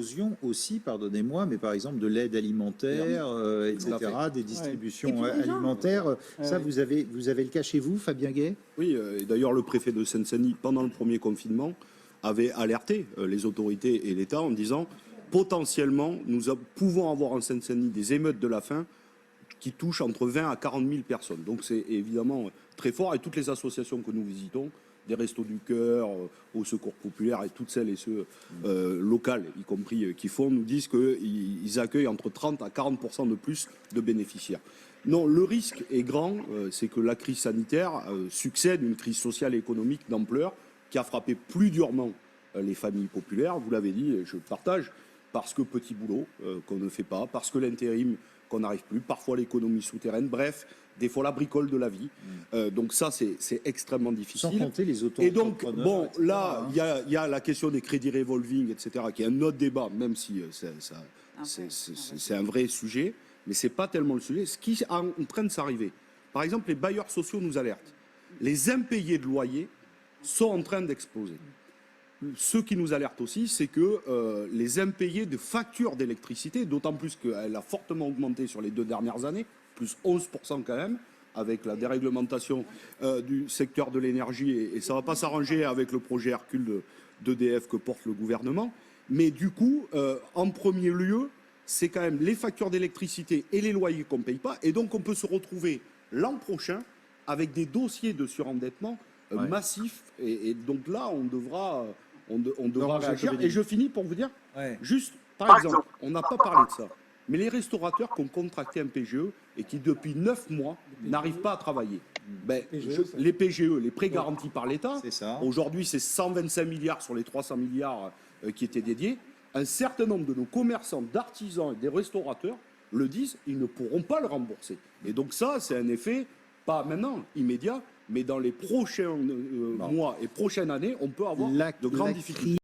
l'explosion aussi, pardonnez-moi, mais par exemple de l'aide alimentaire, etc., des distributions alimentaires. Ça, vous avez le cas chez vous, Fabien Gay? Oui, et d'ailleurs, le préfet de Seine-Saint-Denis, pendant le premier confinement, avait alerté les autorités et l'État en disant potentiellement, pouvons avoir en Seine-Saint-Denis des émeutes de la faim qui touchent entre 20 à 40 000 personnes. Donc c'est évidemment très fort. Et toutes les associations que nous visitons, des Restos du Cœur, au Secours Populaire et toutes celles et ceux locales, y compris qui font, nous disent qu'ils accueillent entre 30 à 40% de plus de bénéficiaires. Non, le risque est grand, c'est que la crise sanitaire succède à une crise sociale et économique d'ampleur qui a frappé plus durement les familles populaires, vous l'avez dit, et je partage, parce que petit boulot qu'on ne fait pas, parce que l'intérim qu'on n'arrive plus, parfois l'économie souterraine, bref, des fois la bricole de la vie. Donc ça, c'est extrêmement difficile. Sans compter les Et donc, auto-entrepreneurs, bon, etc., là, il y a la question des crédits revolving, etc., qui est un autre débat, même si c'est un vrai sujet, mais ce n'est pas tellement le sujet. Ce qui est en train de s'arriver, par exemple, les bailleurs sociaux nous alertent. Les impayés de loyer sont en train d'exploser. Ce qui nous alerte aussi, c'est que les impayés de factures d'électricité, d'autant plus qu'elle a fortement augmenté sur les 2 dernières années, plus 11% quand même, avec la déréglementation du secteur de l'énergie, et ça ne va pas s'arranger avec le projet Hercule d'EDF que porte le gouvernement. Mais du coup, en premier lieu, c'est quand même les factures d'électricité et les loyers qu'on ne paye pas. Et donc, on peut se retrouver l'an prochain avec des dossiers de surendettement massifs. Et donc là, on devra réagir. Et je finis pour vous dire, juste, par exemple, on n'a pas parlé de ça, mais les restaurateurs qui ont contracté un PGE et qui, depuis 9 mois, n'arrivent pas à travailler. Ben, les PGE, les prêts garantis par l'État, aujourd'hui, c'est 125 milliards sur les 300 milliards qui étaient dédiés. Un certain nombre de nos commerçants, d'artisans et des restaurateurs le disent, ils ne pourront pas le rembourser. Et donc ça, c'est un effet, pas maintenant, immédiat, mais dans les prochains mois et prochaines années, on peut avoir de grandes difficultés.